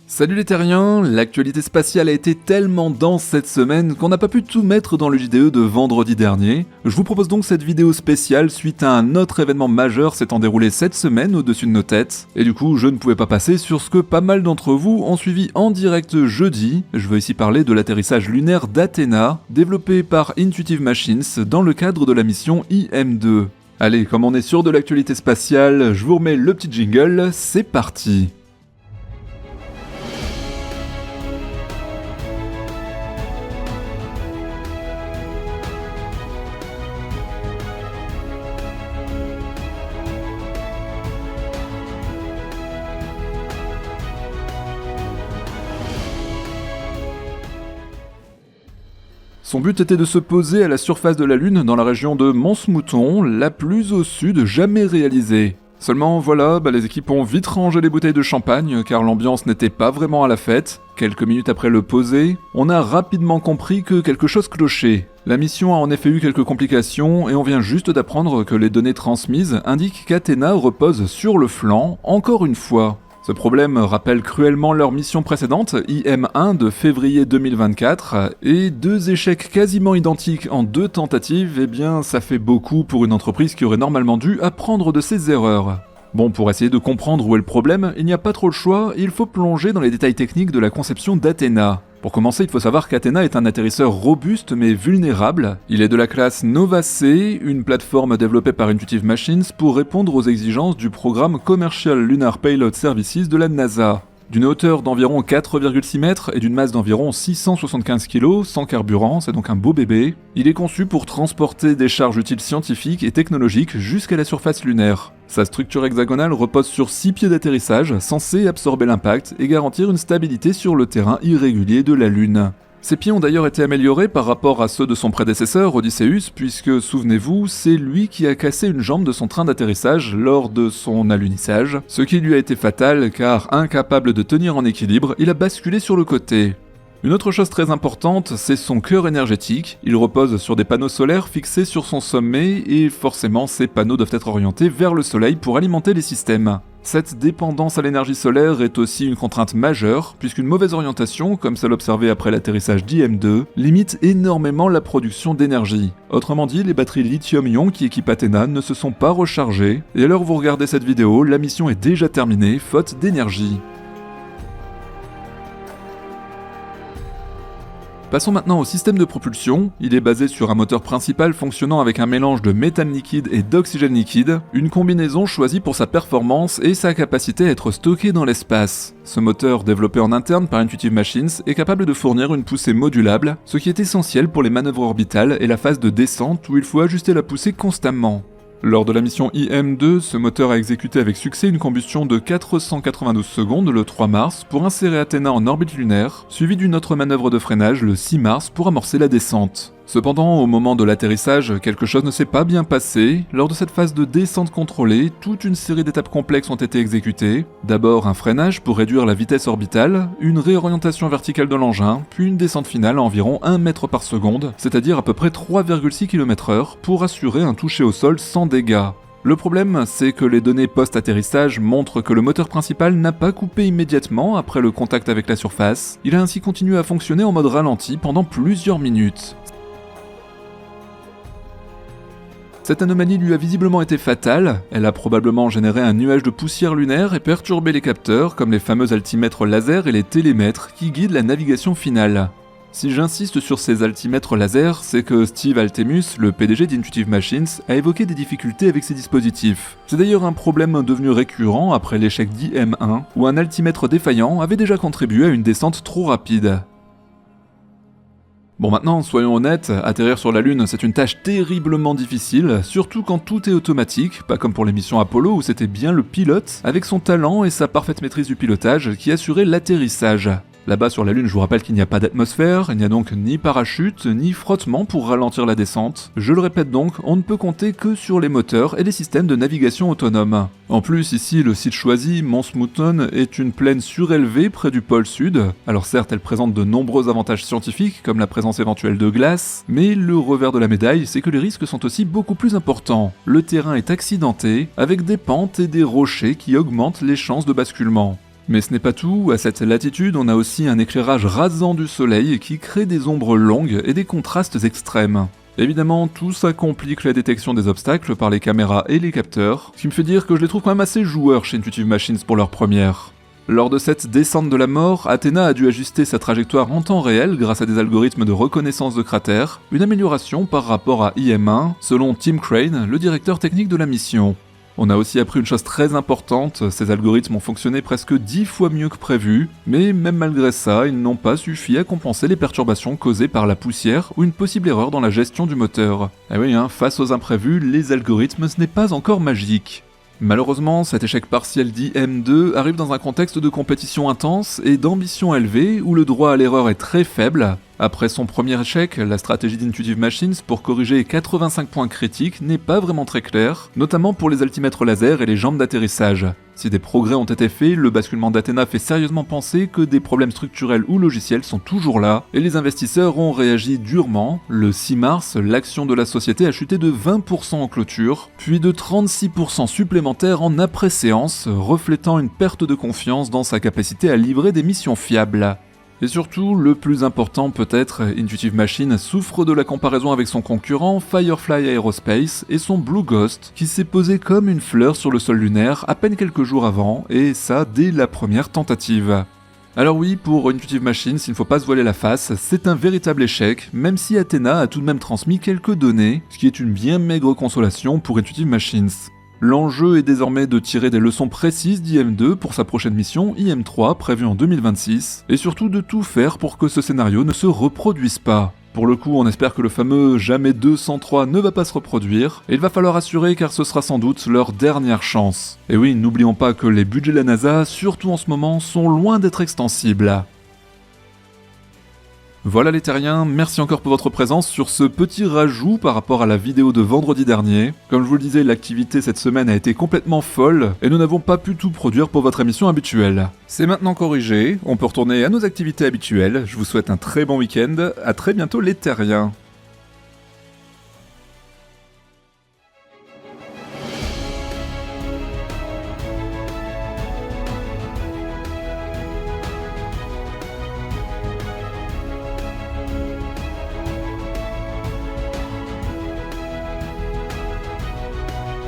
Salut les terriens, l'actualité spatiale a été tellement dense cette semaine qu'on n'a pas pu tout mettre dans le JDE de vendredi dernier. Je vous propose donc cette vidéo spéciale suite à un autre événement majeur s'étant déroulé cette semaine au-dessus de nos têtes. Et du coup, je ne pouvais pas passer sur ce que pas mal d'entre vous ont suivi en direct jeudi. Je veux ici parler de l'atterrissage lunaire d'Athéna, développé par Intuitive Machines dans le cadre de la mission IM-2. Allez, comme on est sûr de l'actualité spatiale, je vous remets le petit jingle, c'est parti. Son but était de se poser à la surface de la Lune dans la région de Mons-Mouton, la plus au sud jamais réalisée. Seulement voilà, les équipes ont vite rangé les bouteilles de champagne car l'ambiance n'était pas vraiment à la fête. Quelques minutes après le poser, on a rapidement compris que quelque chose clochait. La mission a en effet eu quelques complications et on vient juste d'apprendre que les données transmises indiquent qu'Athéna repose sur le flanc, encore une fois. Ce problème rappelle cruellement leur mission précédente, IM-1 de février 2024, et deux échecs quasiment identiques en deux tentatives, ça fait beaucoup pour une entreprise qui aurait normalement dû apprendre de ses erreurs. Bon, pour essayer de comprendre où est le problème, il n'y a pas trop le choix, il faut plonger dans les détails techniques de la conception d'Athéna. Pour commencer, il faut savoir qu'Athéna est un atterrisseur robuste mais vulnérable. Il est de la classe Nova C, une plateforme développée par Intuitive Machines pour répondre aux exigences du programme Commercial Lunar Payload Services de la NASA. D'une hauteur d'environ 4,6 mètres et d'une masse d'environ 675 kg, sans carburant, c'est donc un beau bébé, il est conçu pour transporter des charges utiles scientifiques et technologiques jusqu'à la surface lunaire. Sa structure hexagonale repose sur 6 pieds d'atterrissage, censés absorber l'impact et garantir une stabilité sur le terrain irrégulier de la Lune. Ces pieds ont d'ailleurs été améliorés par rapport à ceux de son prédécesseur, Odysseus, puisque, souvenez-vous, c'est lui qui a cassé une jambe de son train d'atterrissage lors de son alunissage, ce qui lui a été fatal car, incapable de tenir en équilibre, il a basculé sur le côté. Une autre chose très importante, c'est son cœur énergétique. Il repose sur des panneaux solaires fixés sur son sommet et forcément ces panneaux doivent être orientés vers le soleil pour alimenter les systèmes. Cette dépendance à l'énergie solaire est aussi une contrainte majeure, puisqu'une mauvaise orientation, comme celle observée après l'atterrissage d'IM-2, limite énormément la production d'énergie. Autrement dit, les batteries lithium-ion qui équipent Athéna ne se sont pas rechargées, et à l'heure où vous regardez cette vidéo, la mission est déjà terminée, faute d'énergie. Passons maintenant au système de propulsion. Il est basé sur un moteur principal fonctionnant avec un mélange de méthane liquide et d'oxygène liquide, une combinaison choisie pour sa performance et sa capacité à être stocké dans l'espace. Ce moteur, développé en interne par Intuitive Machines, est capable de fournir une poussée modulable, ce qui est essentiel pour les manœuvres orbitales et la phase de descente où il faut ajuster la poussée constamment. Lors de la mission IM-2, ce moteur a exécuté avec succès une combustion de 492 secondes le 3 mars pour insérer Athéna en orbite lunaire, suivie d'une autre manœuvre de freinage le 6 mars pour amorcer la descente. Cependant, au moment de l'atterrissage, quelque chose ne s'est pas bien passé. Lors de cette phase de descente contrôlée, toute une série d'étapes complexes ont été exécutées. D'abord un freinage pour réduire la vitesse orbitale, une réorientation verticale de l'engin, puis une descente finale à environ 1 mètre par seconde, c'est-à-dire à peu près 3,6 km/h, pour assurer un toucher au sol sans dégâts. Le problème, c'est que les données post-atterrissage montrent que le moteur principal n'a pas coupé immédiatement après le contact avec la surface. Il a ainsi continué à fonctionner en mode ralenti pendant plusieurs minutes. Cette anomalie lui a visiblement été fatale, elle a probablement généré un nuage de poussière lunaire et perturbé les capteurs comme les fameux altimètres laser et les télémètres qui guident la navigation finale. Si j'insiste sur ces altimètres laser, c'est que Steve Altemus, le PDG d'Intuitive Machines, a évoqué des difficultés avec ces dispositifs. C'est d'ailleurs un problème devenu récurrent après l'échec d'IM-1, où un altimètre défaillant avait déjà contribué à une descente trop rapide. Bon maintenant, soyons honnêtes, atterrir sur la Lune c'est une tâche terriblement difficile, surtout quand tout est automatique, pas comme pour les missions Apollo où c'était bien le pilote, avec son talent et sa parfaite maîtrise du pilotage, qui assurait l'atterrissage. Là-bas sur la Lune, je vous rappelle qu'il n'y a pas d'atmosphère, il n'y a donc ni parachute, ni frottement pour ralentir la descente. Je le répète donc, on ne peut compter que sur les moteurs et les systèmes de navigation autonomes. En plus, ici, le site choisi, Mons-Mouton, est une plaine surélevée près du pôle sud. Alors certes, elle présente de nombreux avantages scientifiques, comme la présence éventuelle de glace, mais le revers de la médaille, c'est que les risques sont aussi beaucoup plus importants. Le terrain est accidenté, avec des pentes et des rochers qui augmentent les chances de basculement. Mais ce n'est pas tout, à cette latitude, on a aussi un éclairage rasant du soleil qui crée des ombres longues et des contrastes extrêmes. Évidemment, tout ça complique la détection des obstacles par les caméras et les capteurs, ce qui me fait dire que je les trouve quand même assez joueurs chez Intuitive Machines pour leur première. Lors de cette descente de la mort, Athena a dû ajuster sa trajectoire en temps réel grâce à des algorithmes de reconnaissance de cratères, une amélioration par rapport à IM-1, selon Tim Crane, le directeur technique de la mission. On a aussi appris une chose très importante, ces algorithmes ont fonctionné presque 10 fois mieux que prévu, mais même malgré ça, ils n'ont pas suffi à compenser les perturbations causées par la poussière ou une possible erreur dans la gestion du moteur. Ah oui, face aux imprévus, les algorithmes ce n'est pas encore magique. Malheureusement, cet échec partiel d'IM2 arrive dans un contexte de compétition intense et d'ambition élevée où le droit à l'erreur est très faible. Après son premier échec, la stratégie d'Intuitive Machines pour corriger 85 points critiques n'est pas vraiment très claire, notamment pour les altimètres laser et les jambes d'atterrissage. Si des progrès ont été faits, le basculement d'Athena fait sérieusement penser que des problèmes structurels ou logiciels sont toujours là, et les investisseurs ont réagi durement. Le 6 mars, l'action de la société a chuté de 20% en clôture, puis de 36% supplémentaires en après-séance, reflétant une perte de confiance dans sa capacité à livrer des missions fiables. Et surtout, le plus important peut-être, Intuitive Machines souffre de la comparaison avec son concurrent Firefly Aerospace et son Blue Ghost, qui s'est posé comme une fleur sur le sol lunaire à peine quelques jours avant, et ça dès la première tentative. Alors oui, pour Intuitive Machines, il ne faut pas se voiler la face, c'est un véritable échec, même si Athena a tout de même transmis quelques données, ce qui est une bien maigre consolation pour Intuitive Machines. L'enjeu est désormais de tirer des leçons précises d'IM2 pour sa prochaine mission IM3 prévue en 2026, et surtout de tout faire pour que ce scénario ne se reproduise pas. Pour le coup, on espère que le fameux jamais 203 ne va pas se reproduire, et il va falloir assurer car ce sera sans doute leur dernière chance. Et oui, n'oublions pas que les budgets de la NASA, surtout en ce moment, sont loin d'être extensibles. Voilà les terriens, merci encore pour votre présence sur ce petit rajout par rapport à la vidéo de vendredi dernier. Comme je vous le disais, l'activité cette semaine a été complètement folle et nous n'avons pas pu tout produire pour votre émission habituelle. C'est maintenant corrigé, on peut retourner à nos activités habituelles. Je vous souhaite un très bon week-end, à très bientôt les terriens.